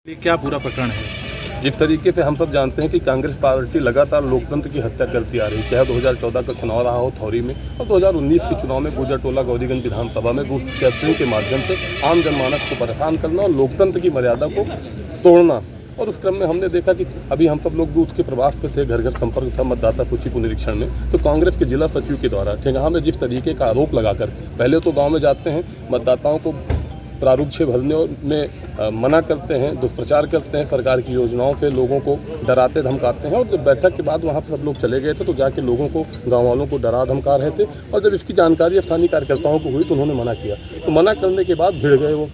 ये क्या पूरा प्रकरण है? जिस तरीके से हम सब जानते हैं कि कांग्रेस पार्टी लगातार लोकतंत्र की हत्या करती आ रही, चाहे 2014 का चुनाव रहा हो थौरी में और 2019 के चुनाव में गुजरटोला गौरीगंज विधानसभा में बूथ कैप्चरिंग के माध्यम से आम जनमानस को परेशान करना और लोकतंत्र की मर्यादा को तोड़ना। और उस क्रम में हमने देखा कि अभी हम सब लोग बूथ के प्रवास पे थे, घर घर संपर्क था मतदाता सूची पुनरीक्षण में, तो कांग्रेस के जिला सचिव के द्वारा ठेंगाहा में जिस तरीके का आरोप लगाकर पहले तो गाँव में जाते हैं, मतदाताओं को प्रारूप 6 भरने में मना करते हैं, दुष्प्रचार करते हैं, सरकार की योजनाओं से लोगों को डराते धमकाते हैं। और जब बैठक के बाद वहाँ पर सब लोग चले गए थे तो जाके लोगों को, गांव वालों को डरा धमका रहे थे। और जब इसकी जानकारी स्थानीय कार्यकर्ताओं को हुई तो उन्होंने मना किया, तो मना करने के बाद भिड़ गए वो,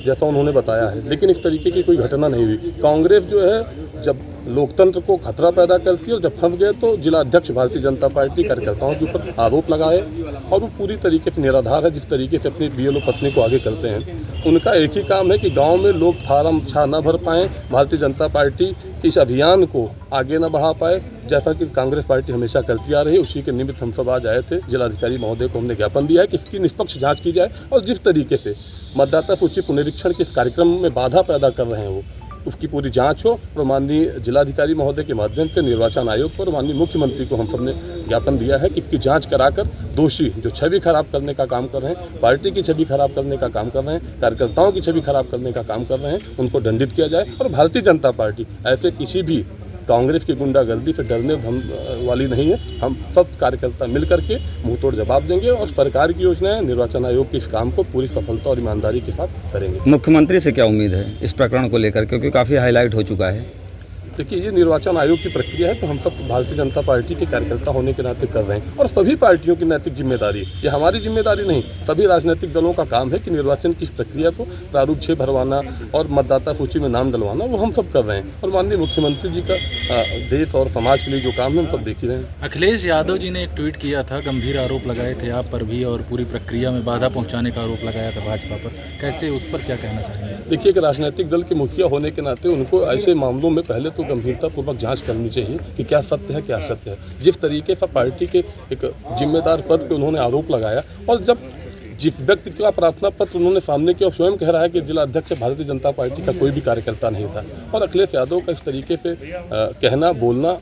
जैसा उन्होंने बताया है। लेकिन इस तरीके की कोई घटना नहीं हुई। कांग्रेस जो है जब लोकतंत्र को खतरा पैदा करती है और जब फंस गए तो जिला अध्यक्ष भारतीय जनता पार्टी कार्यकर्ताओं के ऊपर आरोप लगाए और वो पूरी तरीके से निराधार है। जिस तरीके से अपनी बीएलओ पत्नी को आगे करते हैं, उनका एक ही काम है कि गांव में लोग फार्म छा न भर पाएँ, भारतीय जनता पार्टी इस अभियान को आगे न बढ़ा पाए, जैसा कि कांग्रेस पार्टी हमेशा करती आ रही है। उसी के निमित्त हम सब आज आए थे। जिलाधिकारी महोदय को हमने ज्ञापन दिया है कि इसकी निष्पक्ष जाँच की जाए और जिस तरीके से मतदाता सूची पुनरीक्षण के इस कार्यक्रम में बाधा पैदा कर रहे हैं वो, उसकी पूरी जांच हो। और माननीय जिलाधिकारी महोदय के माध्यम से निर्वाचन आयोग पर माननीय मुख्यमंत्री को हम सब ने ज्ञापन दिया है कि इसकी जांच कराकर दोषी जो छवि खराब करने का काम कर रहे हैं, पार्टी की छवि खराब करने का काम कर रहे हैं, कार्यकर्ताओं की छवि खराब करने का काम कर रहे हैं, उनको दंडित किया जाए। और भारतीय जनता पार्टी ऐसे किसी भी कांग्रेस की गुंडागर्दी से डरने वाली नहीं है। हम सब कार्यकर्ता मिल करके मुंहतोड़ जवाब देंगे और सरकार की योजनाएं, निर्वाचन आयोग के इस काम को पूरी सफलता और ईमानदारी के साथ करेंगे। मुख्यमंत्री से क्या उम्मीद है इस प्रकरण को लेकर, क्योंकि काफ़ी हाईलाइट हो चुका है? देखिए, ये निर्वाचन आयोग की प्रक्रिया है, तो हम सब भारतीय जनता पार्टी के कार्यकर्ता होने के नाते कर रहे हैं और सभी पार्टियों की नैतिक जिम्मेदारी है। ये हमारी जिम्मेदारी नहीं, सभी राजनीतिक दलों का काम है कि निर्वाचन की इस प्रक्रिया को प्रारूप 6 भरवाना और मतदाता सूची में नाम डलवाना, वो हम सब कर रहे हैं। और माननीय मुख्यमंत्री जी का देश और समाज के लिए जो काम है हम सब देख ही रहे हैं। अखिलेश यादव जी ने एक ट्वीट किया था, गंभीर आरोप लगाए थे आप पर भी और पूरी प्रक्रिया में बाधा पहुंचाने का आरोप लगाया था भाजपा पर। कैसे, उस पर क्या कहना चाहेंगे? देखिए, एक राजनीतिक दल के मुखिया होने के नाते उनको ऐसे मामलों में पहले तो गंभीरतापूर्वक जांच करनी चाहिए कि क्या सत्य है क्या असत्य है। जिस तरीके से पार्टी के एक जिम्मेदार पद पे उन्होंने आरोप लगाया और जब जिस व्यक्ति का प्रार्थना पत्र उन्होंने सामने किया, स्वयं कह रहा है कि जिला अध्यक्ष भारतीय जनता पार्टी का कोई भी कार्यकर्ता नहीं था। और अखिलेश यादव का इस तरीके से कहना बोलना,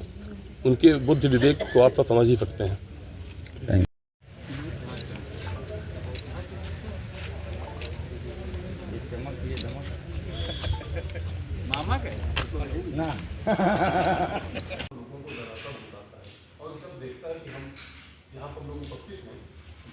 उनके बुद्धि विवेक को आप सब समझ ही सकते हैं। मामा का ना लोगों को डराता बताता है और जब देखता है कि हम यहाँ पर लोग उपस्थित हैं,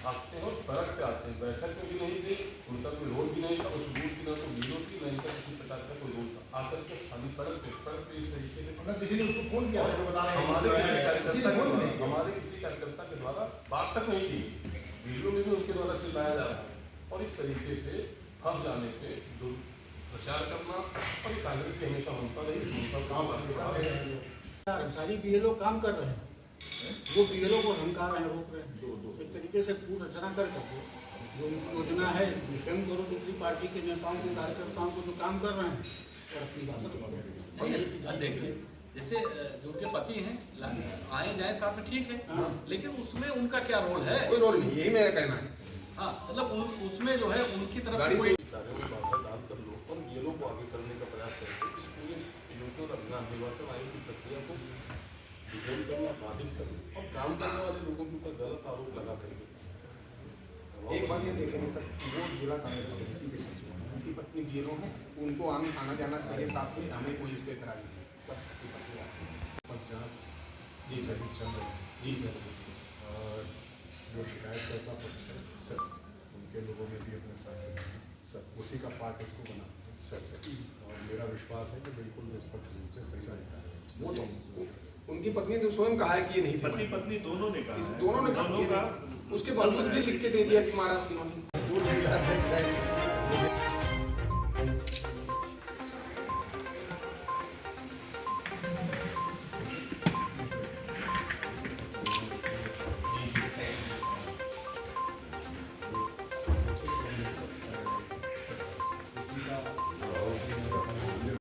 भागते हैं और सड़क पे आते हैं। बैठक में भी नहीं थे, उनका कोई रोल भी नहीं था, उस बूथ की ना तो वीडियो की नहीं था, किसी प्रकार का कोई रोल था। आकर के खाली सड़क पे इस तरीके से किसी ने उसको फोन किया था, बता रहे हैं हमारे किसी कार्यकर्ता के द्वारा बात तक नहीं की, वीडियो में भी उनके द्वारा चिल्लाया जा रहा है। और इस तरीके से फंस जाने पे प्रचार करना और कांग्रेस की हमेशा मनता रही, काम करके सारी बीएलओ काम कर रहे हैं, वो बीएलओ को धमका रहे हैं, रोक रहे हैं। एक तरीके से पूर्ण रचना कर सकते जो योजना है स्वयं करो, दूसरी पार्टी के नेताओं को, कार्यकर्ताओं को जो काम कर रहे हैं और अपनी बात देखिए, जैसे जो उनके पति हैं आए जाए साथ में ठीक है, लेकिन उसमें उनका क्या रोल है? कोई रोल नहीं, यही मेरा कहना है। हाँ, मतलब उसमें जो है उनकी तरफ गाड़ी कोई डालकर लोग और ये लोग को आगे करने का प्रयास करते हैं। इस पूरे योजना और अभियान निर्वाचन आयोग की प्रक्रिया को डिटेल करना, बाधित करना और काम करने वाले लोगों के ऊपर गलत आरोप लगा करके। एक बात ये देखेंगे सर, वो जिला कांग्रेस कमेटी के सचिव हैं, उनकी पत्नी बीएलओ हैं, उनको आना जाना चाहिए साथ में, हमें कोई इसके तरह नहीं है। सबकी पत्नी जी सर, जी सर, और जो शिकायतकर्ता पक्ष है सर, उनके लोगों ने भी अपने साथ सर उसी का पार्ट इसको बनाते हैं सर। और मेरा विश्वास है कि बिल्कुल निष्पक्ष रूप से सही सरकार वो तो उनकी पत्नी तो स्वयं कहा है कि ये नहीं थी, पत्नी दोनों ने दोनों ने कहा, उसके बावजूद भी लिख के दे दिया कि मारा इन्होंने।